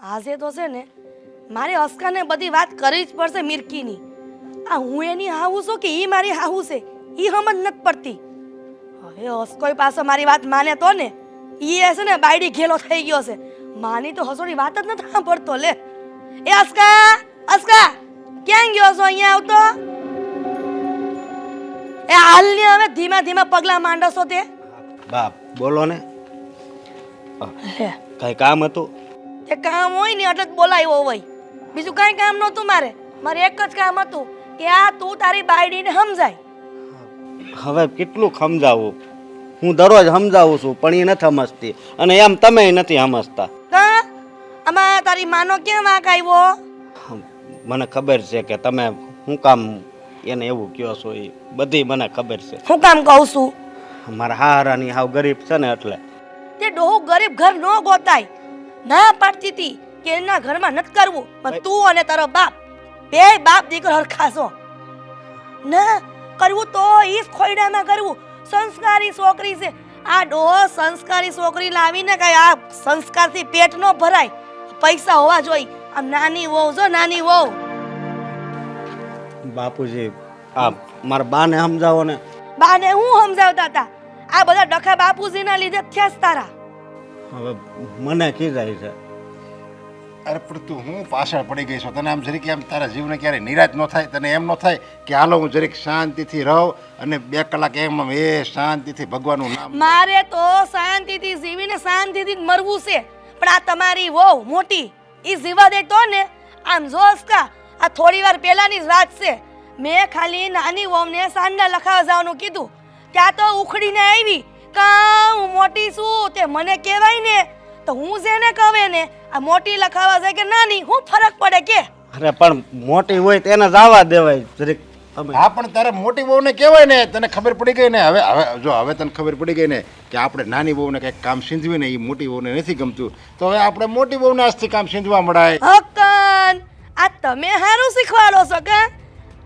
આજે તો છે ને મારે અસ્કાને બધી વાત કરવી જ પડશે મિરકીની. આ હું એની હાહુ છું કે ઈ મારી હાહુ છે ઈ સમજ નથી પડતી. હવે અસ્કોય પાછો મારી વાત માને તો ને ઈ છે ને બાયડી ઘેલો થઈ ગયો છે. માની તો હસોડી વાત જ નથી સાંભળતો. લે એ અસ્કા, અસ્કા ક્યાં ગયો છો? અહીંયા આવતો. એ હાલને હવે ધીમા ધીમા પગલા માંડો છો તે. બાપ બોલો ને. લે કઈ કામ હતું? તે કામ હોય ને એટલે જ બોલાવ્યો હોય. બીજું કાંઈ કામ નહોતું મારે. મારે એક જ કામ હતું કે આ તું તારી બાયડીને સમજાય. હવે કેટલું સમજાવું? હું દરરોજ સમજાવું છું પણ એ નથી સમજતી અને એમ તમે નથી સમજતા. કા આમાં તારી માનો ક્યાં વાંક આવ્યો? મને ખબર છે કે તમે શું કામ એને એવું કહો છો, એ બધી મને ખબર છે. હું કામ કહું છું? મારા હારાની હાવ ગરીબ છે ને એટલે. તે ડોહું ગરીબ ઘર ન ગોતાય. ના પાડતી હતી કે એના ઘરમાં નથી કરવું, પણ તું અને તારો બાપ બે બાપ દીકરો હરખા છો. ના કરવું તો ઈ જ ખોયડામાં કરવું. સંસ્કારી છોકરી છે આ ડોહો. સંસ્કારી છોકરી લાવીને કઈ આ સંસ્કારથી પેટ ન ભરાય. પૈસા હોવા જોઈએ. આમ નાની વહુ જો નાની વહુ. બાપુજી આ મારા બાને સમજાવો ને. બાને હું સમજાવતા હતા? આ બધા ડખા બાપુજીના લીધે થયા જ તારા. હવે મને ખીજાય છે. અરે પણ તું હું પાછળ પડી ગઈ છો? તને આમ જરીક એમ તારા જીવને ક્યારે નિરાશ ન થાય? તને એમ ન થાય કે હાલો હું જરીક શાંતિથી રહું અને 2 કલાક એમ એ શાંતિથી ભગવાનનું નામ? મારે તો શાંતિથી જીવીને શાંતિથી જ મરવું છે. પણ આ તમારી વહુ મોટી ઈ જીવા દે તો ને. આમ જો અસ્કા, આ થોડી વાર પહેલાની જ વાત છે. મેં ખાલી નાની વહુને સાંડા લખાવા જવાનું કીધું ત્યાં તો ઉખડીને આવી. કા હું મોટી છું તે મને કહેવાય ને, તો હું જેને કહે ને આ મોટી લખાવા જાય કે નાની, હું ફરક પડે કે? અરે પણ મોટી હોય તેને જવા દેવાય જરીક. તમે હા પણ તારે મોટી વહુને કહેવાય ને. તને ખબર પડી ગઈ ને હવે. હવે તને ખબર પડી ગઈ ને કે આપણે નાની વહુને કંઈક કામ સીંધવી ને એ મોટી વહુને નથી ગમતું, તો હવે આપણે મોટી વહુને આજથી કામ સીંધવા મળાય. હકન આ તમે હારું શીખવાડો છો કે?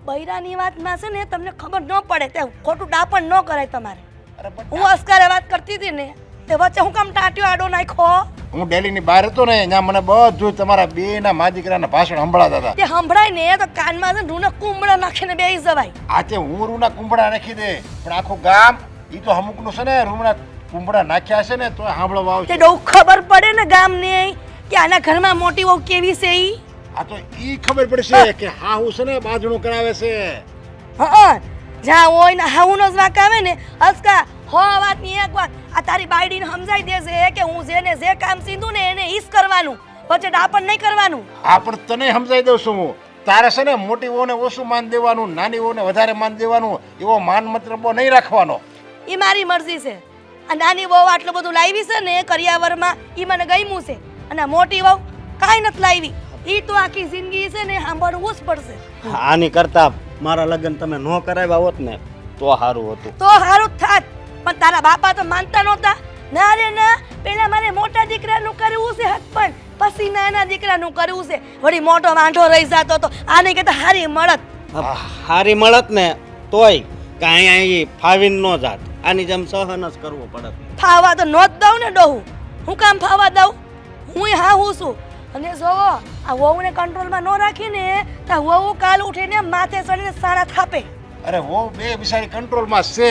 બૈરાની વાતમાં છે ને તમને ખબર ન પડે તે ખોટું ડાપણ ન કરાય તમારે. અરે પણ હું અસ્કારે વાત કરતી હતી ને તે વચ્ચે હું કામ ટાંટ્યો આડો નાખ્યો? હું ડેલીની બહાર હતો ને ત્યાં મને બધું તમારા બેના મા દીકરાના ભાષણ સંભળાતા હતા. તે સંભળાય ને તો કાનમાં છે ને રૂના કુંબળા નાખીને બેસી જવાય. આજે હું રૂના કુંભડા નાખી દે પણ આખું ગામ ઈ તો અમુકનું છે ને રૂના કુંભડા નાખ્યા છે ને તો સાંભળવા આવશે. તે ડો ખબર પડે ને ગામને કે આના ઘરમાં મોટી વહુ કેવી છે ઈ. આ તો ઈ ખબર પડશે કે હા હું છે ને બાજણું કરાવે છે. હા જ્યાં હોય ને હાઉનો જ વાંક આવે ને અસ્કા હો વાતની એક વાત આ તારી બાયડીને સમજાઈ દેજે કે હું જેને જે કામ સીધું ને એને ઈ જ કરવાનું, વચ્ચે ડાપણ નહીં કરવાનું. આ પણ તને સમજાઈ દઉં છું હું. તારે છે ને મોટી વહુને ઓછું માન દેવાનું, નાની વહુને વધારે માન દેવાનું, એવો માન મતલબો નહીં રાખવાનો. ઈ મારી મરજી છે. આ નાની વહુ આટલું બધું લાવી છે ને કરિયાવરમાં ઈ મને ગમ્યું છે. અને મોટી વહુ કાંઈ નથી લાવી. ઈ તો આખી જિંદગી છે ને સાંભળવું જ પડશે. આની કરતા મારા લગ્ન તમે ન કરાવ્યા હોત ને તો સારું હતું. તો સારું જ થાત. પણ તારા બાપા તો માનતા નહોતા. ના રે ના, પેલા મારે મોટા દીકરાનું કરવું છે હસબન્ડ, પછી નાના દીકરાનું કરવું છે. વળી મોટો વાંઢો રહી જાતો તો આને કહેતા હારી મળત. હારી મળત ને તોય કાંઈ અહીં ફાવીને ન જાત. આની જેમ સહન જ કરવું પડત. ફાવા તો નો જ દઉં ને ડોહું. હું કામ ફાવા દઉં? હું હા હું છું. અને જોવો આ વહુને કંટ્રોલમાં ન રાખીને તો વહુ કાલ ઉઠીને માથે ચડીને સારા થાપે. અરે વહુ બે બિચારી કંટ્રોલમાં છે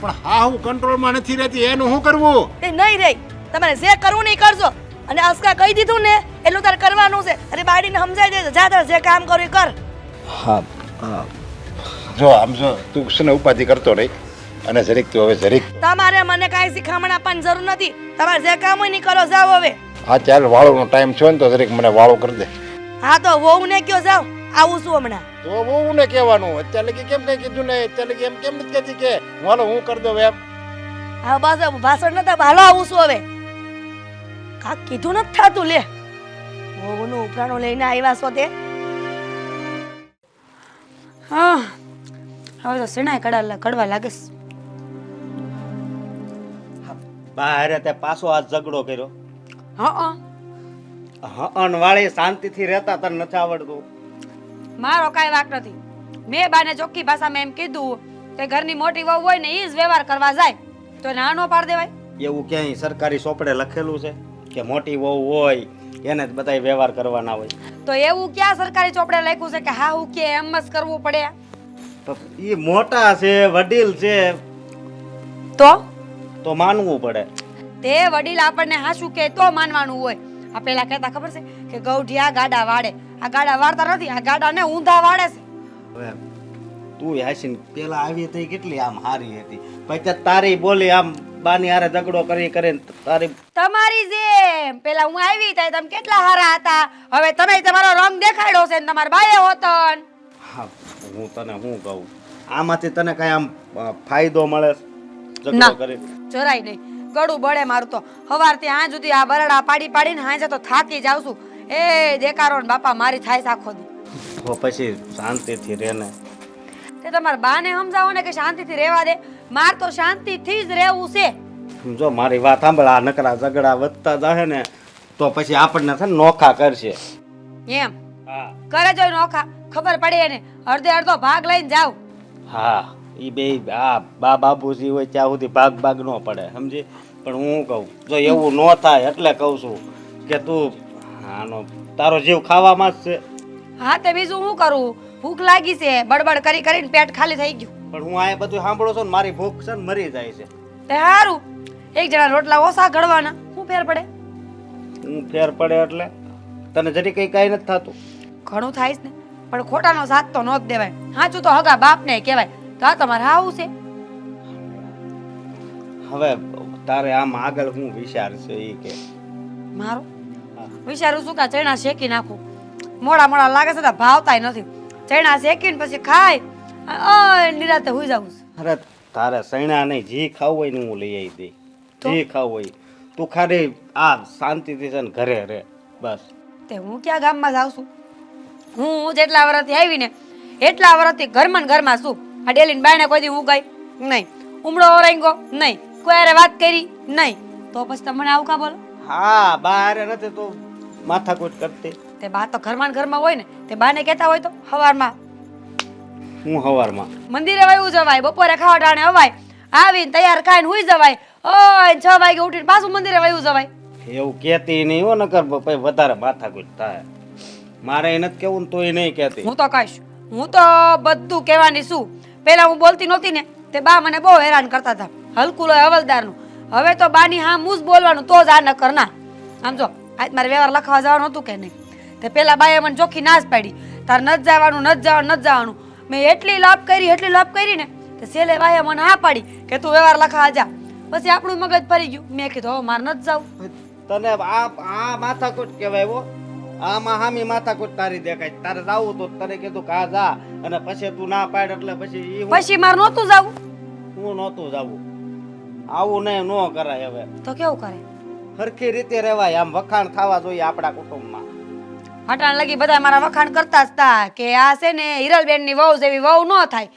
પણ હા હું કંટ્રોલમાં નથી રહેતી. એનું શું કરવું? એ નહીં રહી. તમારે જે કરવું નહીં કરજો. અને અસ્કા કહી દીધું ને એટલું તારે કરવાનું છે. અરે બાયડીને સમજાઈ દેજો. જા તારે જે કામ કરવું એ કર. હા હા. જો આમ જો તું છે ને ઉપાધિ કરતો નહીં અને જરીક તું હવે જરીક. તમારે મને કાંઈ શીખામણ આપવાની જરૂર નથી. તમારે જે કામ હોય ને કરો. જાઓ હવે. હા ચાલ વાળોનો ટાઈમ છે ને તો જરીક મને વાળો કરી દે. હા તો વહુને કયો જાઓ. આવું છું હમણાં. તો વહુને કહેવાનું. અત્યારે લગી કેમ કઈ કીધું ને? અત્યારે લગી એમ કેમ નથી કહેતી કે હાલો હું કરી દઉં એમ? હા બસ ભાષણ નતા હાલો આવું છું હવે. કાક કીધું નથી થાતું. લે વહુનું ઉપરાણું લઈને આવ્યા છો તે. હા હવે તો સેનાય કડવા લાગે છે. બારે તે પાછો આ ઝઘડો કર્યો. હા હન વાળી શાંતિથી રહેતા તને નથી આવડતું. મારો કાંઈ વાક નથી. મેં બાને ચોખ્ખી ભાષામાં એમ કીધું કે ઘરની મોટી વહુ હોય ને ઈ જ વ્યવહાર કરવા જાય તો ના નો પાડ દેવાય. એવું ક્યાંય સરકારી ચોપડે લખેલું છે કે મોટી વહુ હોય એને જ બધા વ્યવહાર કરવાના હોય. તો એવું ક્યાં સરકારી ચોપડે લખ્યું છે કે હા હું કે એમ જ કરવું પડે? એ મોટા છે, વડીલ છે, તો માનવું પડે. તે વડીલ આપણને હાશું કે તો માનવાનું હોય. આ પેલા કહેતા ખબર છે કે ગૌઢિયા ગાડા વાળે. આ ગાડા વાળતા નથી, આ ગાડાને ઊંધા વાળે છે. હવે તું હાસીન પેલા આવી હતી કેટલી આમ હારી હતી, પછી તારી બોલી આમ બાની હારે ઝઘડો કરી કરીને તારી તમારી જેમ પેલા હું આવી ત્યારે તમે કેટલા હારા હતા. હવે તમે તમારો રંગ દેખાડ્યો છે ને તમારા બાએ હોતન. હા, હું તને શું કહું, આમાંથી તને કઈ આમ ફાયદો મળે ઝઘડો ના. કરી? જરાય નહીં. ગળું બળે મારું તો. હવારથી હાંજ સુધી આ બરડા પાડી પાડીને હાંજે તો થાકી જાઉં છું. એ દેકારો ને બાપા મારી થાય છે આખો દી. તો પછી શાંતિથી રહે ને. તે તમારા બાને સમજાવો ને કે શાંતિથી રહેવા દે. માર તો શાંતિથી જ રહેવું છે. જો મારી વાત સાંભળ, આ નકરા ઝઘડા વધતા જાહે ને તો પછી આપણને છે ને નોખા કરશે. એમ હા કરે જોઈ નોખા ખબર પડે એને. અડધે અડધો ભાગ લઈને જાવ. હા, ઈ બે આ બાબુજી હોય ત્યાં સુધી ભાગ ન પડે, સમજી? પણ હું કહું, જો એવું ન થાય એટલે કહું છું કે તું આનો તારો જીવ ખાવામાં જ છે. હા તે બીજું શું કરું? ભૂખ લાગી છે, બડબડ કરી કરીને પેટ ખાલી થઈ ગયું. પણ હું આ બધું સાંભળું છું ને મારી ભૂખ છે ને મરી જાય છે. તે હારું એક જણા રોટલા ઓછા ઘડવાના. શું ફેર પડે? હું ફેર પડે એટલે તને જરી કઈ કઈ નથી થતું. ઘણું થાય છે ને, પણ ખોટાનો સાથ તો ન જ દેવાય. સાચું તો હગા બાપને કહેવાય. તો આ તમારે આવું છે. હવે તારે આમ આગળ હું વિચાર છે એ કે? મારો વિચારું છું કે ચણા શેકી નાખું. મોડા મોડા લાગે છે તો ભાવતાય નથી. ચણા શેકીને પછી ખાય નિરાતે હુઈ જાઉં. અરે તારે સૈણા નહીં, જી ખાવું હોય ને હું લઈ આવી દઈ. જી ખાવું હોય તું ખાલી આ શાંતિથી છે ને ઘરે રહે બસ. તે હું ક્યાં ગામમાં જાઉં છું? હું જેટલા વર્ષથી આવીને એટલા વર્ષથી ઘરમાં ને ઘરમાં છું. આ ડેલીને બાયણે કોઈ દી હું ગઈ નહીં, ઉમળો ઓરંગો નહીં, કોઈ હારે વાત કરી નહીં. તો પછી તમે મને આવું કા બોલો? હા, બહાર નથી તો માથાકૂટ કરતી. તે બા તો ઘરમાં ને ઘરમાં હોય ને, તે બાને કહેતા હોય તો હવારમાં હું હવારમાં મંદિરે વયું જવાય, બપોરે ખાવા ટાણે અવાય, આવીને તૈયાર ખાઈને હુઈ જવાય. ઓય 6 વાગે ઉઠીને પાછું મંદિરે વયું જવાય. એવું કહેતી નહીં હો, નકર પછી વધારે માથાકૂટ થાય. મારે એ નથી કેવું ને તોય નહીં કહેતી. હું તો કહીશ, હું તો બધું કહેવાની છું. પહેલા હું બોલતી નહોતી ને તે બા મને બહુ હેરાન કરતા હતા. હલકુલો હવલદારનું. હવે તો બાની હા મું જ બોલવાનું તો જ આ ન કરના. આમ જો આજ મારે વ્યવહાર લખવા જવાનું હતું કે નહીં, તે પેલા બાએ મને ચોખ્ખી ના જ પાડી. તાર નથી જવાનું, નથી જવાનું, નથી જવાનું. મેં એટલી લાભ કરી ને તે છેલ્લે બાએ મને હા પાડી કે તું વ્યવહાર લખવા જા. પછી આપણું મગજ ફરી ગયું. મેં કીધું હવે મારે નથી જવું. તને આ માથાકૂટ કહેવાય હો. આમાં હામી માથાકૂટ તારી દેખાય. તારે જાવું તો તને કીધું કે આ જા, અને પછી તું ના પાડ એટલે પછી મારે નહોતું જવું. હું નહોતું જાવું. આવું નહીં, ન કરાય. હવે તો કેવું કરે? સરખી રીતે રહેવાય. આમ વખાણ થવા જોઈએ આપણા કુટુંબમાં. હટાણ લગી બધા મારા વખાણ કરતા જ હતા કે આ છે ને હિરલબેનની વહુ જેવી વહુ ન થાય.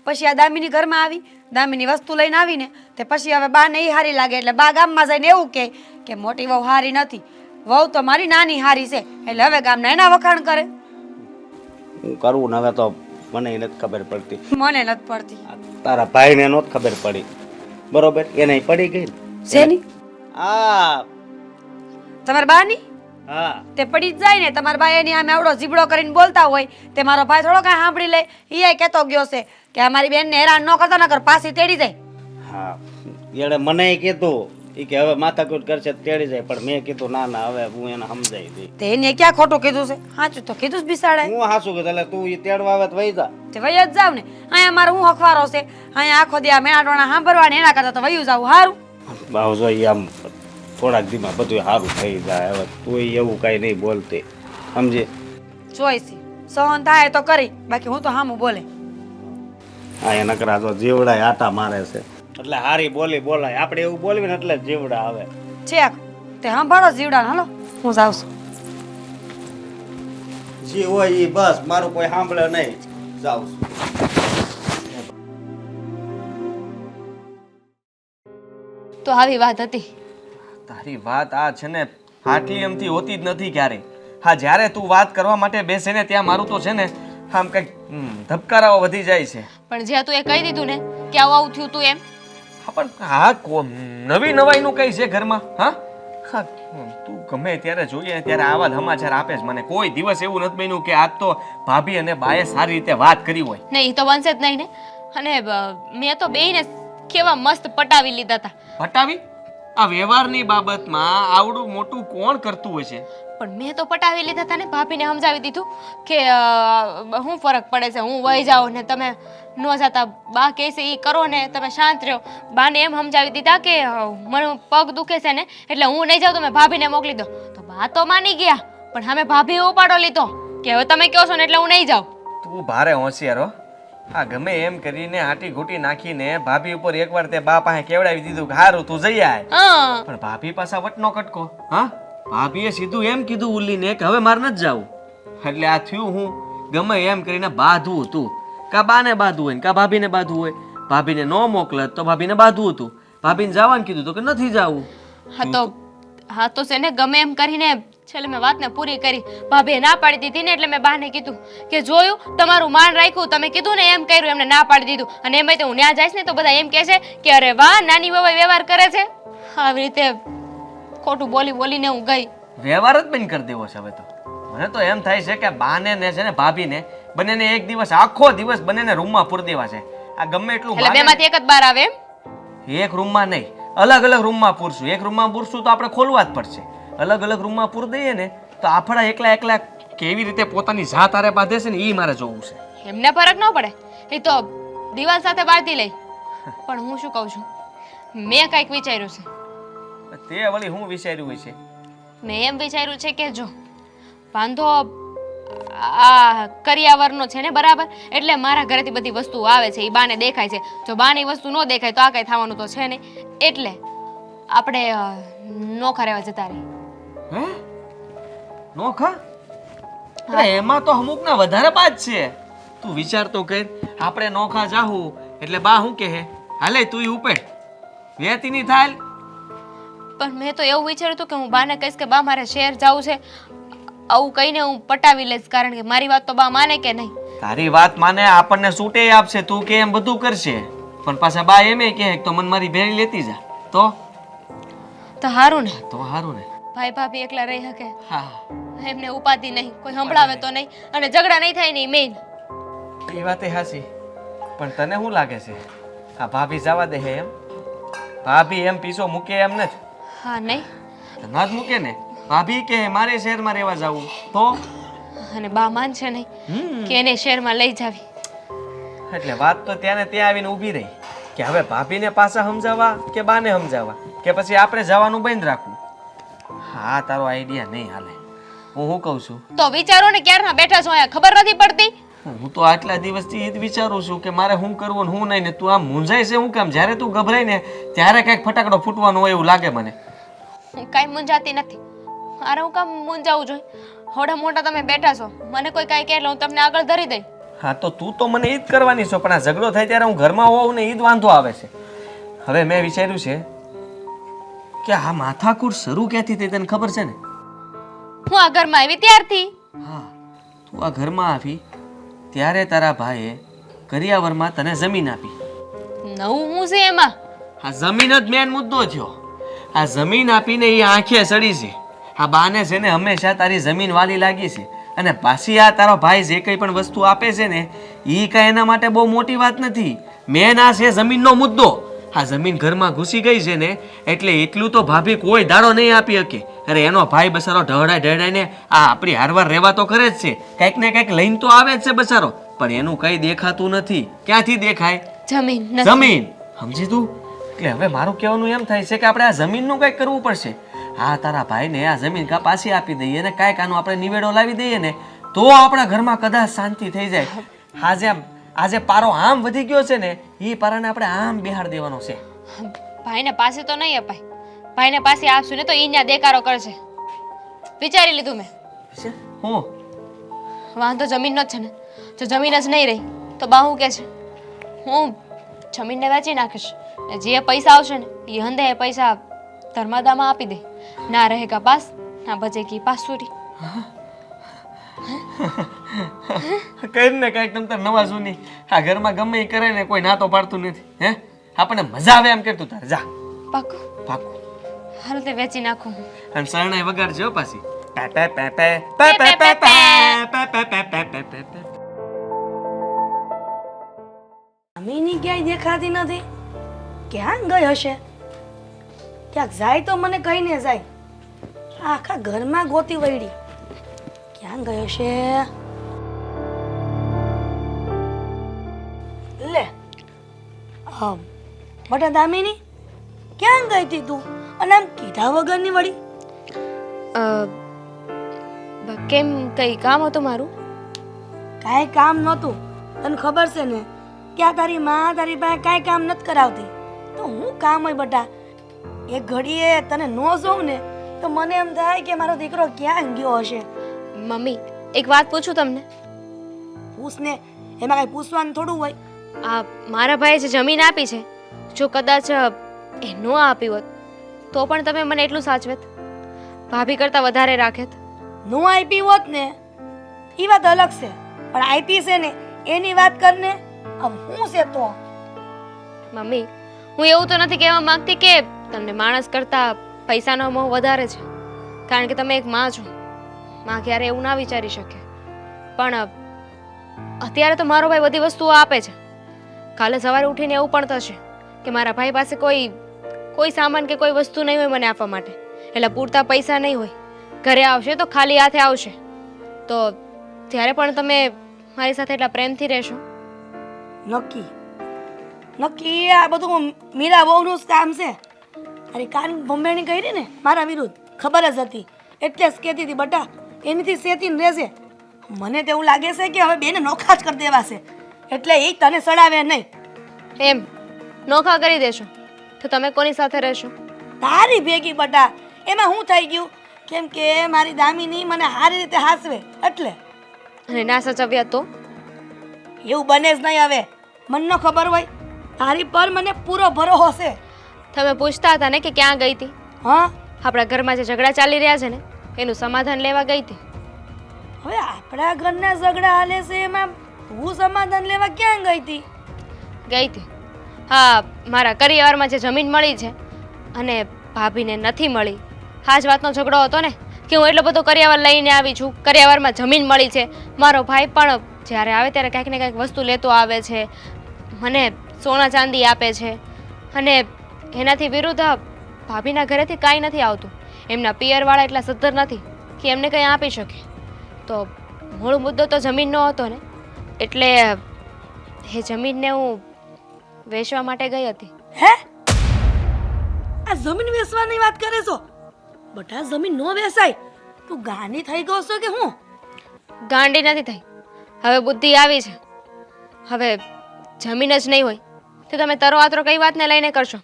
પછી આ દામિની ઘરમાં આવી, દામિની વસ્તુ લઈને આવીને તે પછી હવે બા ને હારી લાગે એટલે બા ગામમાં જઈને એવું કહે કે મોટી વહુ હારી નથી, વહુ તો મારી નાની હારી છે. એટલે હવે ગામના એના વખાણ કરે. હું કરવું ને હવે તો મને નથી ખબર પડતી. મને નથી પડતી. તારા ભાઈને નહોત ખબર પડી, બરોબર? એને પડી ગઈ ને. શેની? હા તમારા બાની? હા, તે પડી જ જાય ને. તમારા બા એની આમે આવડો જીબડો કરીને બોલતા હોય તે મારો ભાઈ થોડો કાંઈ સાંભળી લે. એ કહેતો ગયો છે કે અમારી બેનને હેરાન ન કરતા નકર પાછી તેડી જાય. હા, એણે મને કીધું ઈ કે હવે માથાકૂટ કરશે તો તેડી જાય. પણ મેં કીધું ના ના, હવે હું એને સમજાવી દઈ. તે એને ક્યાં ખોટું કીધું છે? સાચું તો કીધું જ બિસાડાય. હું હાસું કીધું એટલે તું ઈ તેડવા આવે તો વઈ જા. તે વહી જ જાવ ને. અહીંયા મારે હું અખવારો છે, અહીંયા આખો દી આ મેણાટોણા સાંભળવાની, એના કરતા તો વયું જાવું સારું. બાવ જો ઈ આમ થોડાક દીમાં બધું સારું થઈ જાય. હવે તું એવું કઈ નહીં બોલતી, સમજી? જોઈશી સહન થાય તો કરી, બાકી હું તો હામું બોલે. હા, એ નકરા જો જીવડા આટા મારે છે એટલે હારી બોલી બોલાય. આપણે એવું બોલવી ને એટલે જીવડા આવે. છેક તે સાંભળો જીવડા. હાલો હું જાઉં છું. જે હોય ઈ બસ, મારું કોઈ સાંભળે નહીં. જાઉં છું. તો આવી વાત હતી. તારી વાત આ છે ને આટલી એમથી હોતી જ નથી ક્યારે. હા, જ્યારે તું વાત કરવા માટે બેસે ને ત્યાં મારું તો છે ને આમ કંઈક ધબકારાઓ વધી જાય છે. પણ જ્યાં તું એ કહી દીધું ને કે આવું આવું થયું તું એમ. હા, પણ હા નવી નવાઈનું કઈ છે ઘરમાં? હા, હા, તું ગમે ત્યારે જોઈએ ને ત્યારે આવા જ સમાચાર આપે છે મને. કોઈ દિવસ એવું નથી બન્યું કે આજ તો ભાભી અને બાએ સારી રીતે વાત કરી હોય. નહીં એ તો બનશે જ નહીં ને. અને મેં તો બેયને કેવા મસ્ત પટાવી લીધા હતા. પટાવી? આ વ્યવહારની બાબતમાં આવડું મોટું કોણ કરતું હોય છે? પણ મેં તો પટાવી લીધા હતા ને. ભાભીને સમજાવી દીધું કે શું ફરક પડે છે, હું વહી જાઉં ને તમે ન જતા. બા કહે છે એ કરો ને તમે શાંત રહો. બાને એમ સમજાવી દીધા કે મને પગ દુખે છે ને એટલે હું નહીં જાઉં, તમે ભાભીને મોકલી દો. તો બા તો માની ગયા, પણ અમે ભાભીએ ઉપાડો લીધો કે હવે તમે કહો છો ને એટલે હું નહીં જાઉં. તું ભારે હોશિયાર હો. હા, ગમે એમ કરીને આટી ઘૂટી નાખીને ભાભી ઉપર એકવાર તે બા પાસે કેવડાવી દીધું કે હારું તું જઈ આય. હા પણ ભાભી પાછા વટનો કટકો. હા, ભાભીએ સીધું એમ કીધું ઉલ્લીને કે હવે મારે નથી જાવું. એટલે આ થયું હું ગમે એમ કરીને બાંધવું હતું. કા બાને બાંધવું હોય ને કા ભાભીને બાંધવું હોય. ભાભીને ન મોકલત તો ભાભીને બાંધવું હતું. ભાભીને જવાનું કીધું તો કે નથી જાવું. હા તો છે ને ગમે એમ કરીને છેલ્લે મેં વાતને પૂરી કરી. ભાભીએ ના પાડી દીધી ને એટલે મેં બાને કીધું કે જોયું તમારું માન રાખ્યું, તમે કીધું ને એમ કર્યું, એમને ના પાડી દીધું. અને એમાં તો હું ત્યાં જઈશ ને તો બધા એમ કહે છે કે અરે વાહ નાની વવાઈ વ્યવહાર કરે છે. આવી રીતે ખોટું બોલી બોલીને હું ગઈ. વ્યવહાર જ બંધ કરી દેવો છે હવે તો. મને તો એમ થાય છે કે બાને ને છે ને ભાભીને બંનેને એક દિવસ આખો દિવસ બંનેને રૂમમાં પૂરી દેવા છે. આ ગમે એટલું એટલે બેમાંથી એક જ બહાર આવે એમ. એક રૂમમાં નહીં, અલગ અલગ રૂમમાં પૂરશું. એક રૂમમાં પૂરશું તો આપણે ખોલવા જ પડશે. અલગ અલગ રૂમમાં પૂર દઈએ ને તો આપણા એકલા એકલા કેવી રીતે પોતાની જાત આરે બાંધે છે ને એ મારે જોવું છે. એમને ફરક ન પડે, એ તો દિવાલ સાથે બાંધી લઈ. પણ હું શું કહું છું, મેં કંઈક વિચાર્યું છે. તે વળી હું વિચાર્યું હોય છે? મેં એમ વિચાર્યું છે કે જો વાંધો આ કરિયાવરનો છે ને બરાબર, એટલે મારા ઘરેથી બધી વસ્તુઓ આવે છે, એ બાને દેખાય છે. જો બાની વસ્તુ ન દેખાય તો આ કઈ થવાનું તો છે નહીં. એટલે આપણે નોખા રહેવા જતા રહી. હે? નોખા? અરે એમાં તો અમુકના વધારે બાદ છે. તું વિચાર તો કર. આપણે નોખા જાહું એટલે બા શું કહે, હાલે તું ઉપેડ વેતી ની થાલ. પણ મેં તો એવું વિચાર્યું હતું કે હું બાને કહીશ કે બા મારે શહેર જવું છે, આવું કહીને હું પટાવી લઈશ. કારણ કે મારી વાત તો બા માને કે નહીં. તારી વાત માને, આપણને સૂટે આપશે, તું કે એમ બધું કરશે. પણ પાછા બા એમ કહે તો મને મારી ભેળી લેતી જા તો હારું ને. તો હારું ને. ભાઈ ભાભી એકલા રહી શકે, હા, એમને ઉપાધિ નહીં, કોઈ સંભળાવે તો નહીં, અને ઝઘડા નહીં થાય નહીં મેઇન. એ વાત હાસી. પણ તને શું લાગે છે આ ભાભી જવા દે એમ? ભાભી એમ પીછો મૂકે એમ નથી. હા નહીં ના જ મૂકે ને. ભાભી કે મારે શહેરમાં રહેવા જવું તો અને બા માનશે નહીં કે એને શહેરમાં લઈ જાવી. એટલે વાત તો ત્યાં ને ત્યાં આવીને ઊભી રહી કે હવે ભાભીને પાછા સમજાવવા કે બાને સમજાવવા કે પછી આપણે જવાનું બંધ રાખવું. હા, તારો આઈડિયા નહીં હાલે. હું શું કહું છું તો વિચારો ને ક્યારના બેઠા છો અહીંયા, ખબર નથી પડતી. હું તો આટલા દિવસથી એ જ વિચારું છું કે મારે શું કરવું ને શું નહીં. ને તું આમ મૂંઝાય છે હું કામ? જ્યારે તું ગભરાય ને ત્યારે કંઈક ફટાકડો ફૂટવાનો હોય એવું લાગે મને. હું કાંઈ મૂંઝાતી નથી. અરે હું કામ મૂંઝાવું જોઈએ? હોડા મોટા તમે બેઠા છો, મને કોઈ કાંઈ કહે એટલે હું તમને આગળ ધરી દઈ. હા, તો તું તો મને એ જ કરવાની છો. પણ આ ઝઘડો થાય ત્યારે હું ઘરમાં હોઉં ને એ જ વાંધો આવે છે. હવે મેં વિચાર્યું છે કે આ માથાકૂટ શરૂ ક્યાંથી થઈ તને ખબર છે ને? હું આ ઘરમાં આવી ત્યારથી. હા, તું આ ઘરમાં આવી ત્યારે તારા ભાઈએ કરિયાવરમાં તને જમીન આપી. નવું હું છે એમાં? આ જમીન જ મેન મુદ્દો થયો. આ જમીન આપીને એ આંખે સડી છે. આ બાને છે ને હંમેશા તારી જમીન વાલી લાગી છે. અને પાછી આ તારો ભાઈ જે કંઈ પણ વસ્તુ આપે છે ને એ કાંઈ એના માટે બહુ મોટી વાત નથી. મેન આ છે જમીનનો મુદ્દો. આ જમીન ઘરમાં ઘૂસી ગઈ છે ને એટલે એટલું તો ભાભી કોઈ દાડો નહીં આપી શકે. અરે એનો ભાઈ બસારો ઢળાઈને આ આપણી હારવાર રહેવા તો કરે જ છે, કંઈક ને કંઈક લઈને તો આવે જ છે બસારો. પણ એનું કંઈ દેખાતું નથી. ક્યાંથી દેખાય? જમીન નથી. જમીન. સમજી તું? એટલે હવે મારું કહેવાનું એમ થાય છે કે આપણે આ જમીનનું કંઈક કરવું પડશે. હા, તારા ભાઈને આ જમીન કા પાછી આપી દઈએ ને કાંઈક આનો આપણે નિવેડો લાવી દઈએ ને તો આપણા ઘરમાં કદાચ શાંતિ થઈ જાય. આજે પારો આમ વધી ગયો છે ને એ પારાને આપણે આમ બિહાર દેવાનો છે. ભાઈને પાસે તો નહીં અપાય. ભાઈને પાસે આપશું ને તો ઈ દેકારો કરશે. વિચારી લીધું મેં. હું વાંધો જમીનનો જ છે ને. જો જમીન જ નહીં રહી તો બા હું કે છે હું જમીનને વેચી નાખીશ ને જે પૈસા આવશે ને એ હંધે એ પૈસા ધર્માદામાં આપી દે. ના રહેગા પાસ ના બચેગી પાસુરી. કરીને કાંઈક નંતર નવા જૂની આ ઘરમાં ગમે એ કરે ને કોઈ ના તો પાડતું નથી. હે, આપણને મજા આવે એમ કરતું તારે જા. પાકું? પાકું. હાલ તે વેચી નાખું હું. અને શરણાઈ વગાડજો હો પાછી પે પે પે પે પે પે પે પે પે પે પે પે પે પે પે. અમીની ક્યાંય દેખાતી નથી. ક્યાં ગઈ હશે? ક્યાંક જાય તો મને કહીને જાય. આખા ઘરમાં ગોતી વળી. ક્યાં ગઈ હશે? લે બટા દામિની, ક્યાં ગઈ હતી તું? અને આમ કીધા વગરની વળી. કેમ કઈ કામ હતું મારું? કાંઈ કામ નહોતું. તને ખબર છે ને કે આ તારી માં તારી પાસે કાંઈ કામ નથી કરાવતી. તો હું કામ હોય બટા? એક ઘડીએ તને ન જોઉં ને તો મને એમ થાય કે મારો દીકરો ક્યાં ગયો હશે. મમ્મી એક વાત પૂછું તમને? પૂછ ને, એમાં કાંઈ પૂછવાનું થોડું હોય. આ મારા ભાઈએ જે જમીન આપી છે, જો કદાચ એ ન આપી હોત તો પણ તમે મને એટલું સાચવેત, ભાભી કરતાં વધારે રાખેત? નો આપી હોત ને એ વાત અલગ છે, પણ આપી છે ને એની વાત કરને. આમ હું છે તો મમ્મી હું એવું તો નથી કહેવા માંગતી કે તમને માણસ કરતાં પૈસાનો મોહ વધારે છે, કારણ કે તમે એક માં છો. માં ક્યારે એવું ના વિચારી શકે. પણ અત્યારે તો મારો ભાઈ બધી વસ્તુઓ આપે છે. કાલે સવારે ઉઠીને એવું પણ થશે કે મારા ભાઈ પાસે કોઈ સામાન કે કોઈ વસ્તુ નહીં હોય મને આપવા માટે, એટલે પૂરતા પૈસા નહીં હોય. ઘરે આવશે તો ખાલી હાથે આવશે. તો ત્યારે પણ તમે મારી સાથે એટલા પ્રેમથી રહેશો? નક્કી નક્કી આ બધું મીરા બહુનું જ કામ છે. અરે કાન ભંભેણી કરી ને મારા વિરુદ્ધ ખબર જ હતી, એટલે જ કહેતી હતી બટા એનીથી સેતીને રહેશે. મને તો એવું લાગે છે કે હવે બેને નોખા જ કરી દેવા છે, એટલે એ તને સડાવે નહીં. એમ નોખા કરી દેશો તો તમે કોની સાથે રહેશો? તારી ભેગી બટા. એમાં શું થઈ ગયું? કેમ કે મારી દામિની મને સારી રીતે હાસવે એટલે. અને ના સચવ્યા તો? એવું બને જ નહીં. હવે મને ન ખબર હોય, તારી પર મને પૂરો ભરોસો છે. તમે પૂછતા હતા ને કે ક્યાં ગઈ હતી? હા, આપણા ઘરમાં જે ઝઘડા ચાલી રહ્યા છે ને એનું સમાધાન લેવા ગઈ હતી. હવે આપણા ઘરના ઝઘડા હાલે છે એમાં તું સમાધાન લેવા ક્યાં ગઈ હતી? ગઈ હતી. હા, મારા કરિયાવરમાં જે જમીન મળી છે અને ભાભીને નથી મળી, આ જ વાતનો ઝઘડો હતો ને કે હું એટલો બધો કરિયાવર લઈને આવી છું, કરિયાવરમાં જમીન મળી છે. મારો ભાઈ પણ જ્યારે આવે ત્યારે કાંઈક ને કાંઈક વસ્તુ લેતો આવે છે, મને સોના ચાંદી આપે છે, અને એનાથી વિરુદ્ધ ભાભીના ઘરેથી કાંઈ નથી આવતું. એમના પિયરવાળા એટલા સદ્ધર નથી કે એમને કંઈ આપી શકે. તો મૂળ મુદ્દો તો જમીનનો હતો ને, એટલે એ જમીનને હું વેચવા માટે ગઈ હતી. હે? આ જમીન વેચવાની વાત કરે છો? બટા જમીન નો વેચાય. તું ગાંડી થઈ ગયો છો કે હું? ગાંડી નથી થઈ, હવે બુદ્ધિ આવી છે. હવે જમીન જ નહીં હોય તો તમે તરો આતરો કઈ વાતને લઈને કરશો?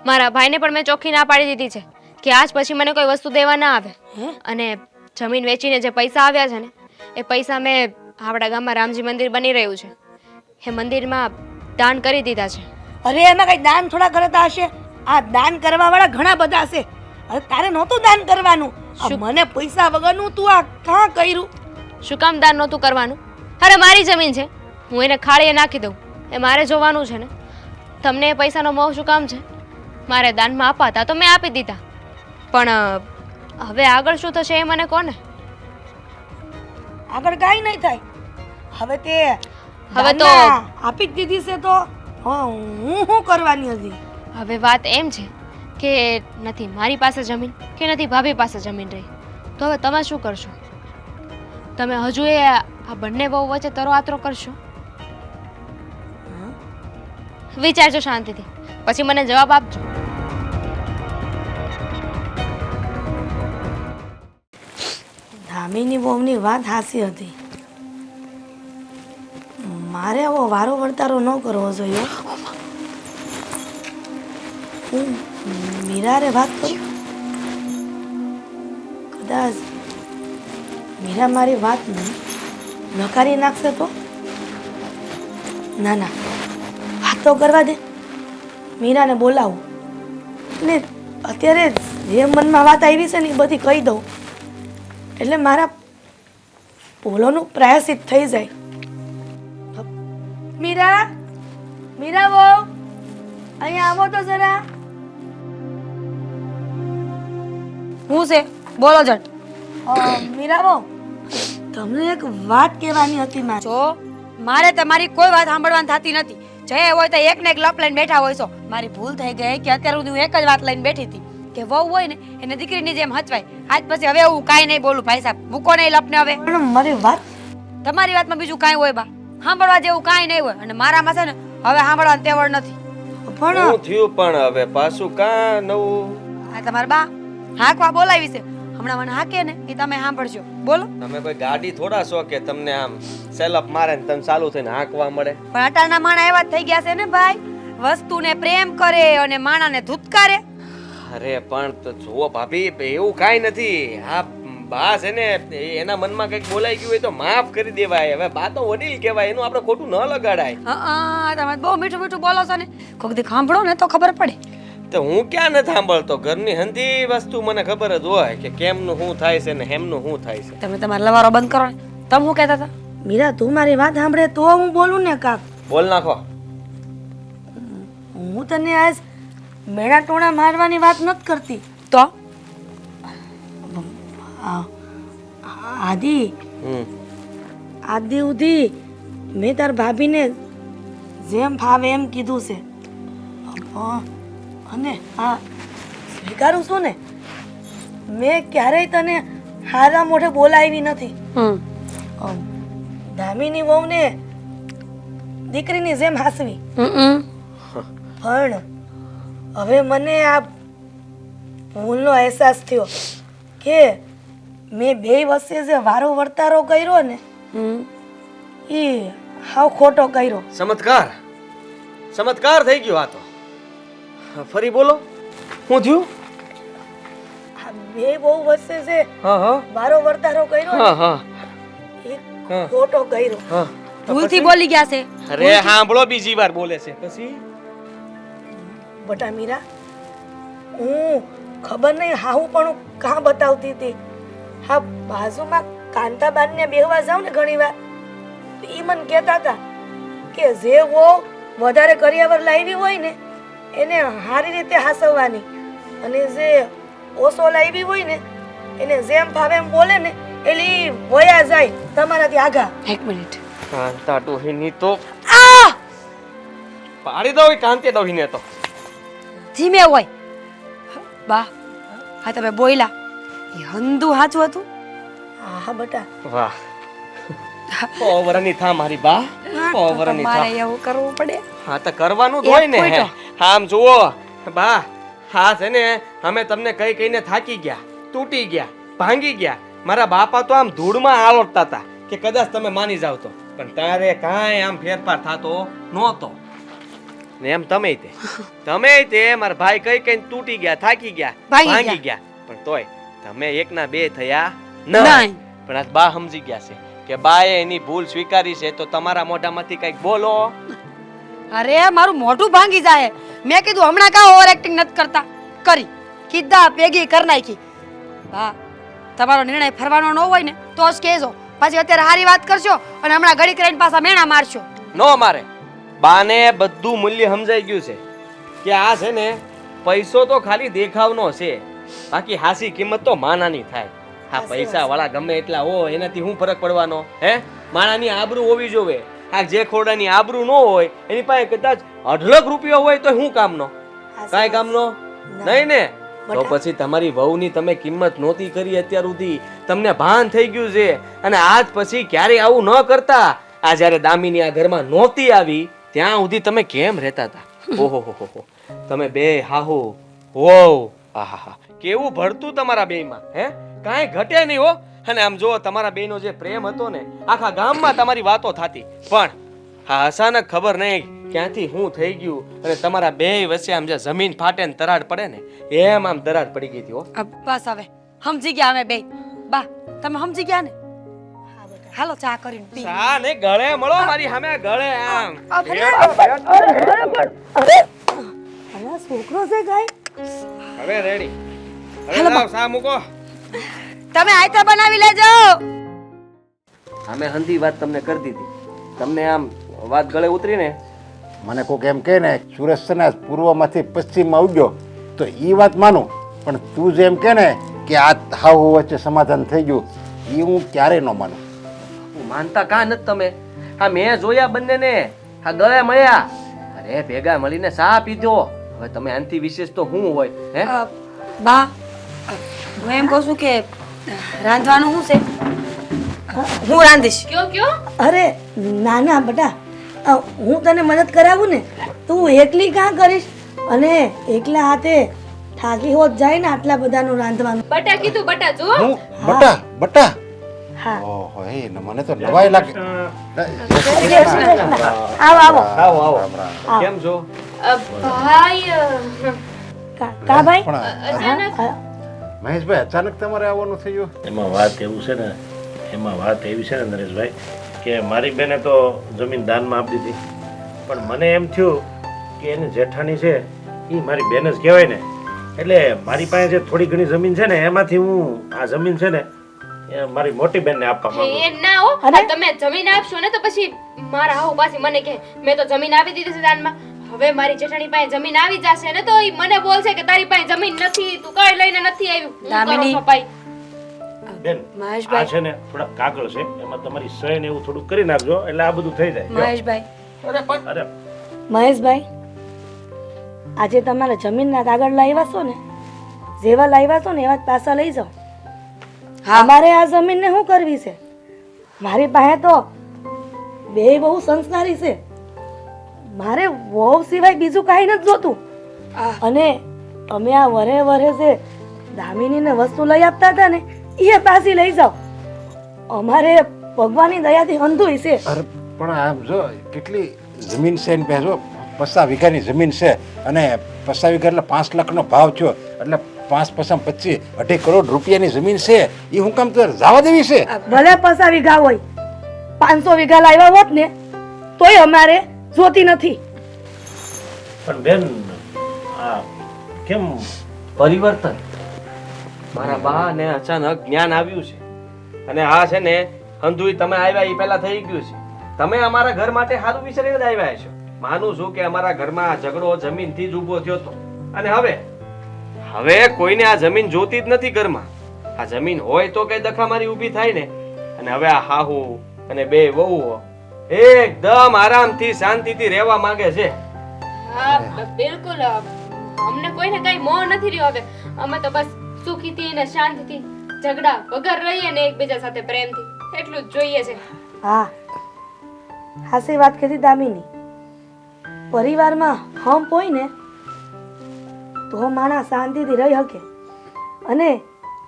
મારા ભાઈને પણ મેં ચોખ્ખી ના પાડી દીધી છે કે આજ પછી મને કોઈ વસ્તુ દેવા ના આવે. અને જમીન વેચીને જે પૈસા આવ્યા છે ને એ પૈસા મેં આપણા ગામમાં રામજી મંદિર બની રહ્યું છે એ મંદિરમાં દાન કરી દીધા છે. અરે એમાં કઈ દાન થોડા કરતા હશે? આ દાન કરવા વાળા ઘણા બધા છે. અરે તારે નહોતું દાન કરવાનું. આ શું? મને પૈસા વગરનું તું આ કાં કર્યું? શું કામ દાન નહોતું કરવાનું? અરે મારી જમીન છે, હું એને ખાડીએ નાખી દઉં એ મારે જોવાનું છે ને. તમને એ પૈસાનો મોહ શું કામ છે? મારે દાનમાં આપવા હતા તો મેં આપી દીધા, પણ હવે આગળ શું થશે એ મને કોને? આગળ કાંઈ નહીં થાય. હવે તે હવે તો દાનના આપી જ દીધી છે તો હું શું કરવાની હતી? હવે વાત એમ છે કે નથી મારી પાસે જમીન કે નથી ભાભી પાસે જમીન રહી, તો હવે તમે શું કરશો? તમે હજુ એ આ બંને બહુ વચ્ચે તરો આતરો કરશો? વિચારજો શાંતિથી, પછી મને જવાબ આપજો. ધામીની વહુની વાત હાસી હતી. મારે આવો વારો વર્તારો ન કરવો જોઈએ. હું મીરારે વાત કરું? કદાચ મીરા મારી વાત નકારી નાખશે તો? ના ના, વાત તો કરવા દે. મીરાને બોલાવું ને અત્યારે જે મનમાં વાત આવી છે ને એ બધી કહી દઉં, એટલે મારા ભૂલોનું પ્રાયશ્ચિત થઈ જાય. મીરા, મીરા વહુ, અહીંયા આવો તો જરા. હું છે બોલો જટ. મીરાબો તમને એક વાત કહેવાની હતી મારે. જો મારે તમારી કોઈ વાત સાંભળવાની થતી નથી. જે હોય તો એક ને એક લપ લઈને બેઠા હોય છો. મારી ભૂલ થઈ ગઈ કે અત્યાર સુધી હું એક જ વાત લઈને બેઠી હતી કે વહુ હોય ને એને દીકરીની જેમ હચવાય. આજ પછી હવે હું કાંઈ નહીં બોલું ભાઈ સાહેબ. મૂકો નહીં લપને હવે. પણ મારી વાત તમારી વાતમાં બીજું કાંઈ હોય બા. સાંભળવા જેવું કાંઈ નહીં હોય અને મારામાં છે ને હવે સાંભળવાની તેવડ નથી. પણ શું થયું પણ હવે પાછું કા નવું? આ તમારા બા હાંકવા બોલાવી છે. હમણાં મને હાકે ને એ તમે સાંભળજો. બોલો. તમે કોઈ ગાડી થોડા છો કે તમને આમ સેલઅપ મારે ને તમે ચાલુ થઈને હાંકવા મળે. પણ અટાણના માણા એવા જ થઈ ગયા છે ને ભાઈ. વસ્તુને પ્રેમ કરે અને માણાને ધૂતકારે. અરે પણ તો જુઓ ભાભી એવું કાંઈ નથી. આ બા છે ને એના મનમાં કંઈક બોલાઈ ગયું હોય તો માફ કરી દેવાય. હવે બા તો વડીલ કહેવાય, એનું આપણે ખોટું ન લગાડાય. હા તમે બહુ મીઠું મીઠું બોલો છો ને. કોક દી સાંભળો ને તો ખબર પડે. તો હું ક્યાં નથી સાંભળતો. ઘરની હંધી વસ્તુ મને ખબર જ હોય કે કેમનું શું થાય છે ને હેમનું શું થાય છે. તમે તમારા લવારો બંધ કરો ને. તમે શું કહેતા હતા? મીરા તું મારી વાત સાંભળે તો હું બોલું ને કાક. બોલ નાખો. હું તને આજ મેળા ટોણા મારવાની વાત નથી કરતી. તો આદિ આદિ ઉધી મેં તાર ભાભીને જેમ ફાવે એમ કીધું છે. અને હા સ્વીકારું છું ને, મેં ક્યારેય તને હારા મોઢે બોલાવી નથી. દામિની વહુને દીકરીની જેમ હાસવી. પણ હવે મને આ ભૂલનો અહેસાસ થયો કે મેં બે વચ્ચે જે વારો વર્તારો કર્યો ને એ હાવ ખોટો કર્યો. ચમત્કાર ચમત્કાર થઈ ગયો આ તો. ફરી બોલો શું થયું? આ બે બહુ વચ્ચે જે હા હા વારો વર્તારો કર્યો હા ને હા એ ખોટો કર્યો. હા. ભૂલથી બોલી ગયા છે. અરે સાંભળો બીજી વાર બોલે છે પછી. બટા મીરા, હું ખબર નહીં હાહું પણ હું કાં બતાવતી હતી. હા બાજુમાં કાંતાબાનને બેહવા જાઉં ને ઘણી વાર એ મને કહેતા હતા કે જે વો વધારે કરિયાવર લાવી હોય ને એને સારી રીતે હાસવવાની અને જે ઓછો લાવી હોય ને એને જેમ ફાવે એમ બોલે ને એટલે ઈ વયા જાય તમારાથી આગા. એક મિનિટ. કાંતા ડોહીની તો પાડી દો કાંતે ડોહીને તો. ધીમે હોય બા. હા તમે બોયલા એ હંધું સાચું હતું. હા બટા. વાહ ઓવરની થા મારી બા. ઓવરની થા. મારે એવું કરવું પડે. હા તો કરવાનું જ હોય ને. એક point. આમ જુઓ બા, હા છે ને અમે તમને કઈ કઈને થાકી ગયા, તૂટી ગયા, ભાંગી ગયા. મારા બાપા તો આમ ધૂળમાં આલોટતા હતા કે કદાચ તમે માની જાવ તો, પણ તારે કાંઈ આમ ફેરફાર થતો નહોતો. ને એમ તમે તે મારા ભાઈ કઈ કઈ તૂટી ગયા, થાકી ગયા, ભાંગી ગયા, પણ તોય તમે એકના બે થયા નહીં. પણ આ બા સમજી ગયા છે કે બાએ એની ભૂલ સ્વીકારી છે, તો તમારા મોઢામાંથી કંઈક બોલો. અરે મારું મોઢું ભાંગી જાય. મેં કીધું હમણાં કા ઓવર એક્ટિંગ નથી કરતા. કરી કીધા ભેગી કરી નાખી. બા તમારો નિર્ણય ફરવાનો ન હોય ને તો જ કહેજો. પછી અત્યારે સારી વાત કરશો અને હમણાં ઘડી કરીને પાછા મેણા મારશો. નો મારે. બાને બધું મૂલ્ય સમજાઈ ગયું છે કે આ છે ને પૈસો તો ખાલી દેખાવનો છે, બાકી હાસી કિંમત તો માનાની થાય. હા પૈસા વાળા ગમે એટલા હોય એનાથી શું ફરક પડવાનો? હે માણાની આબરૂ હોવી જોવે. આ જે ખોડાની આબરૂ ન હોય એની પાસે કદાચ 1.5 લાખ રૂપિયા હોય તો શું કામનો? કાંઈ કામનો નહીં ને. તો પછી તમારી વહુની તમે કિંમત નહોતી કરી અત્યાર સુધી, તમને ભાન થઈ ગયું છે. અને આજ પછી ક્યારેય આવું ન કરતા. આ જ્યારે દામિની આ ઘરમાં નહોતી આવી ત્યાં સુધી તમે કેમ રહેતા હતા? ઓહો હો હો, તમે બે હાહુ હો. આહા કેવું ભળતું તમારા બેયમાં. હે કાંઈ ઘટે નહીં હો. અને આમ જો તમારા બેયનો જે પ્રેમ હતો ને આખા ગામમાં તમારી વાતો થતી, પણ હા અચાનક ખબર નહીં ક્યાંથી શું થઈ ગયું અને તમારા બેય વચ્ચે આમ જે જમીન ફાટે ને તરાડ પડે ને એમ આમ દરાડ પડી ગઈ હતી હો. બસ હવે સમજી ગયા અમે બે. બા તમે સમજી ગયા ને? હાલો ચા કરીને પી. ચા ને ગળે મળો મારી સામે ગળે આમ. અરે છોકરો છે ગાય. હવે રેડી. હવે લાવ ચા મૂકો. તમે આયતા બનાવી લેજો. અમે હંધી વાત તમને કરી દીધી, તમને આમ વાત ગળે ઉતરી ને. મને કોઈક એમ કહે ને સુરેશ છે ને પૂર્વમાંથી પશ્ચિમમાં ઉગ્યો તો એ વાત માનું, પણ તું જેમ કહે ને કે આ હાવ વચ્ચે સમાધાન થઈ ગયું એ હું ક્યારેય ન માનું. હું માનતા કા નથી તમે? હા મેં જોયા બંનેને, હા ગળે મળ્યા, અરે ભેગા મળીને ચા પીધો. હવે તમે આનથી વિશેષ તો શું હોય હે? બા હું એમ કહું છું કે રાંધવાનું શું છે? હું રાંધીશ. કયો અરે ના ના બેટા, હું તને મદદ કરાવું ને, તું એકલી કાં કરીશ? અને એકલા હાથે થાકી હોત જાય ને આટલા બધાનું રાંધવાનું. બટા કીધું બટા જો. હું બટા બટા હા ઓહો એ મને તો નવાઈ લાગે. જય શ્રી કૃષ્ણ. આવો આવો. આવો આવો. કેમ છો? ભાઈ કા ભાઈ? પણ હા, મહેશભાઈ અચાનક તમારે આવવાનું થયું? એમાં વાત એવું છે ને, એમાં વાત એવી છે ને નરેશભાઈ, કે મારી બેને તો જમીન દાનમાં આપી દીધી, પણ મને એમ થયું કે એની જેઠાણી છે એ મારી બેન જ કહેવાય ને, એટલે મારી પાસે જે થોડી ઘણી જમીન છે ને એમાંથી હું આ જમીન છે ને એ મારી મોટી બેનને આપવા માંગુ એ ના હો, તમે જમીન આપશો ને તો પછી મારા હાઉ પાછી મને કહે મેં તો જમીન આપી દીધી છે દાનમાં. હવે મારી જેઠાણી પાસે જમીન આવી જશે ને તો ઈ મને બોલશે કે તારી પાસે જમીન નથી, તું કઈ લઈને નથી આવ્યું. હું કરો દામિની. છો ભાઈ? બેન. આ છે ને થોડા કાગળ છે, એમાં તમારી સહી ને એવું થોડું કરી નાખજો એટલે આ બધું થઈ જાય. મહેશભાઈ અરે મહેશભાઈ, આજે તમારા જમીનના કાગળ લાવ્યા છો ને, જેવા લાવ્યા છો ને એવા જ પાછા લઈ જાઓ. હા. અમારે આ જમીનને શું કરવી છે? મારી પાસે તો બે બહુ સંસ્કારી છે, મારે વહુ સિવાય બીજું કાંઈ નથી જોતું. અને અમે આ વરે વરે છે દામિનીને વસ્તુ લઈ આપતા હતા ને એ પાછી લઈ જાઓ. અમારે ભગવાનની દયાથી અંધુય છે. અરે પણ આમ જો કેટલી જમીન છે એની પાસે, જો 50 વીઘાની જમીન છે અને 50 વીઘા એટલે 5 લાખનો ભાવ થયો, એટલે 5 × 25 2.5 કરોડ રૂપિયાની જમીન છે. એ હું કામ તો જવા દેવી છે? ભલે 50 વીઘા હોય, 500 વીઘા લાવ્યા હોત ને તોય અમારે જોતી નથી. પણ બેન આ કેમ પરિવર્તન. મારા બા ને અચાનક જ્ઞાન આવ્યું છે અને આ છે ને અંધુય તમે આવ્યા એ પહેલા થઈ ગયું છે. તમે અમારા ઘર માટે સારું વિચારીને જ આવ્યા છો. માનું છું કે અમારા ઘરમાં આ ઝઘડો જમીનથી જ ઊભો થયો હતો અને હવે કોઈને આ જમીન જોતી જ નથી ઘરમાં. આ જમીન હોય તો કઈ દખામારી ઊભી થાય ને. અને હવે આ હાહુ અને બે વહુઓ એકદમ આરામથી શાંતિથી રહેવા માંગે છે. હા બિલકુલ. અમને કોઈને કઈ મોહ નથી રહ્યો. હવે અમે તો બસ સુખીથી અને શાંતિથી ઝઘડા વગર રહીએ ને એકબીજા સાથે પ્રેમથી, એટલું જ જોઈએ છે. હા, હાસી વાત કીધી દામિની. પરિવારમાં હંપ હોય ને તો માણસ શાંતિથી રહી શકે, અને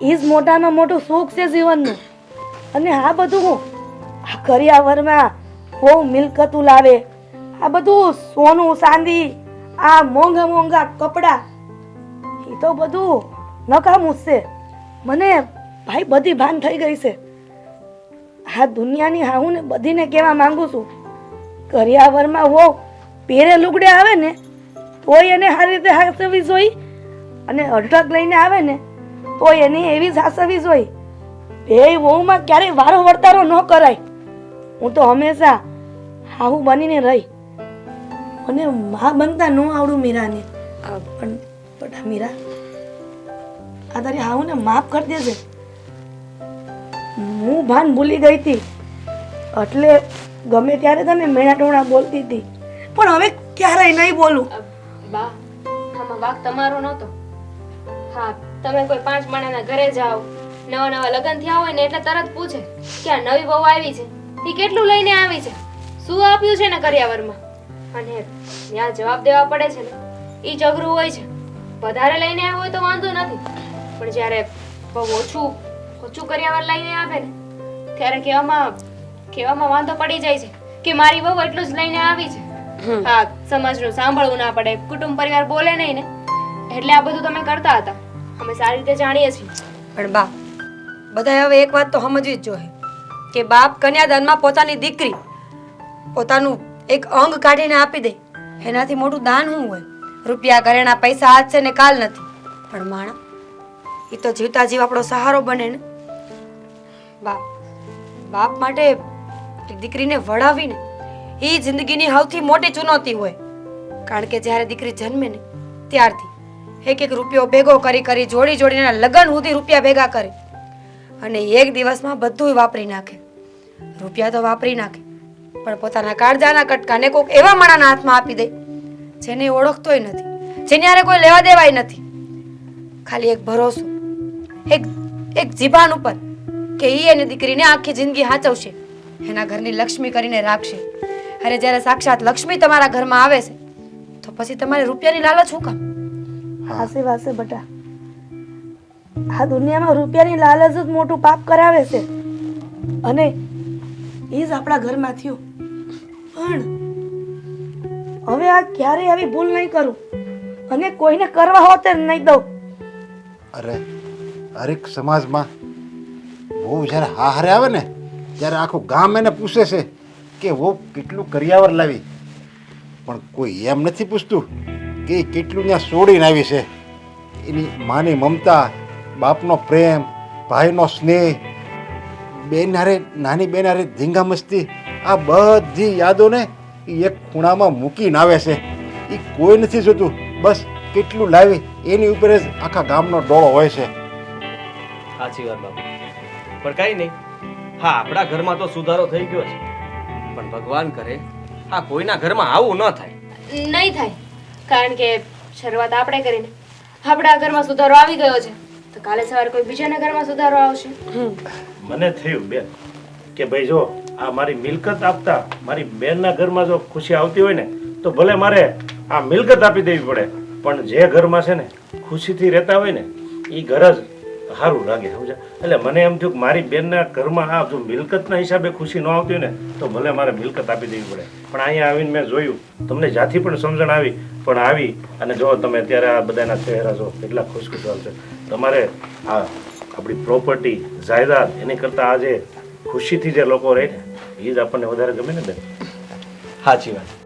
એ જ મોટામાં મોટું સુખ છે જીવનનું. અને આ બધું આ કરિયાવરમાં બહુ મિલકતું લાવે, આ બધું સોનું ચાંદી, આ મોંઘા મોંઘા કપડાં, એ તો બધું નકામું જ છે. મને ભાઈ બધી ભાન થઈ ગઈ છે. આ દુનિયાની હું ને બધીને કહેવા માંગુ છું, કરિયાવરમાં હો પહેરે લુગડે આવે ને તોય એને સારી રીતે હાસવી જોઈ, અને અઢળક લઈને આવે ને તોય એની એવી જ હાસવી જોઈ. એ વહુમાં ક્યારેય વારો વર્તારો ન કરાય. હું તો હંમેશા હાહુ બનીને રહી, અને માં બનતા ન આવડું મીરાને. પણ બટા મીરા, આ તારી હાહુને માફ કરી દેજે. હું ભાન ભૂલી ગઈ હતી એટલે ગમે ત્યારે તને મેણા ટોણા બોલતી હતી, પણ હવે ક્યારેય નહીં બોલું. બા, આમાં વાક તમારો નહોતો. હા, તમે કોઈ 5 માણસના ઘરે જાઓ, નવા નવા લગ્ન થયા હોય ને એટલે તરત પૂછે કે આ નવી વહુ આવી છે, એ કેટલું લઈને આવી છે, શું આપ્યું છે ને કરિયાવરમાં, અને ત્યાં જવાબ દેવા પડે છે ને એ જગરું હોય છે. વધારે લઈને આવ્યો હોય તો વાંધો નથી, પણ જ્યારે બહુ ઓછું કરિયાવર લઈને આવે ને ત્યારે કહેવામાં વાંધો પડી જાય છે કે મારી વહુ એટલું જ લઈને આવી છે. હા, સમાજનું સાંભળવું ના પડે, કુટુંબ પરિવાર બોલે નહીં ને, એટલે આ બધું તમે કરતા હતા. અમે સારી રીતે જાણીએ છીએ. પણ બા, બધાએ હવે એક વાત તો સમજવી જ જોઈએ કે બાપ કન્યાદાનમાં પોતાની દીકરી પોતાનું એક અંગ કાઢીને આપી દે એનાથી મોટું દાન શું હોય? રૂપિયા ઘરેણા પૈસા આજ છે ને કાલ નથી, પણ માણા એ તો જીવતા જીવ આપણો સહારો બને ને. બાપ માટે એક દીકરીને વડાવીને એ જિંદગીની સૌથી મોટી ચુનૌતી હોય, કારણ કે જ્યારે દીકરી જન્મે ને ત્યારથી એક એક રૂપિયો ભેગો કરી કરી જોડીને લગન સુધી રૂપિયા ભેગા કરે અને એક દિવસમાં બધું વાપરી નાખે. રૂપિયા તો વાપરી નાખે પણ પોતાના કાળજાના કટકાને કોઈક એવા માણાના હાથમાં આપી દે જેને એ ઓળખતોય નથી, જેને હારે કોઈ લેવા દેવાય નથી. ખાલી એક ભરોસો, એક જીભાન ઉપર કે ઈ એની દીકરીને આખી જિંદગી હાચવશે, એના ઘરની લક્ષ્મી કરીને રાખશે. અરે જ્યારે સાક્ષાત લક્ષ્મી તમારા ઘરમાં આવે છે તો પછી તમારે રૂપિયાની લાલચ શું કામ? હાસે વાસે બટા, આ દુનિયામાં રૂપિયાની લાલચ જ મોટું પાપ કરાવે છે અને એ જ આપણા ઘરમાં થયું. પણ હવે આ ક્યારેય આવી ભૂલ નહીં કરું અને કોઈને કરવા હોતે નહીં દઉં. અરે હરેક સમાજમાં બહુ જ્યારે હારે આવે ને ત્યારે આખું ગામ એને પૂછે છે કે વો કેટલું કરિયાવર લાવી, પણ કોઈ એમ નથી પૂછતું કે એ કેટલું ત્યાં છોડીને આવી છે. એની માની મમતા, બાપનો પ્રેમ, ભાઈનો સ્નેહ, બેન હારે નાની બેન હારે ધીંગા મસ્તી, આ બધી યાદોને એ એક ખૂણામાં મૂકીને આવે છે. એ કોઈ નથી જોતું, બસ કેટલું લાવી એની ઉપર જ આખા ગામનો ડોળો હોય છે. સાચી વાત બાપુ, પણ કઈ નહીં. હા, આપણા ઘરમાં તો સુધારો થઈ ગયો છે, પણ ભગવાન કરે આ કોઈના ઘરમાં આવું ન થાય. નહીં થાય, કારણ કે શરૂઆત આપણે કરીને આપણા ઘરમાં સુધારો આવી ગયો છે તો કાલે સવારે કોઈ બીજાના ઘરમાં સુધારો આવશે. મને થયું બેન કે ભાઈ જો આ મારી મિલકત આપતા મારી બેનના ઘરમાં જો ખુશી આવતી હોય ને તો ભલે મારે આ મિલકત આપી દેવી પડે, પણ જે ઘરમાં છે ને ખુશીથી રહેતા હોય ને એ ઘર જ સારું લાગે. સમજ્યા? એટલે મને એમ થયું કે મારી બેનના ઘરમાં આ જો મિલકતના હિસાબે ખુશી ન આવતી હોય ને તો ભલે મારે મિલકત આપી દેવી પડે. પણ અહીંયા આવીને મેં જોયું, તમને જાથી પણ સમજણ આવી, પણ આવી અને જો તમે અત્યારે આ બધાના ચહેરા જો કેટલા ખુશખુશાલ છે. તમારે આ આપણી પ્રોપર્ટી જાયદાદ એની કરતાં આજે ખુશીથી જે લોકો રહે ને એ જ આપણને વધારે ગમે ને બેન. સાચી વાત.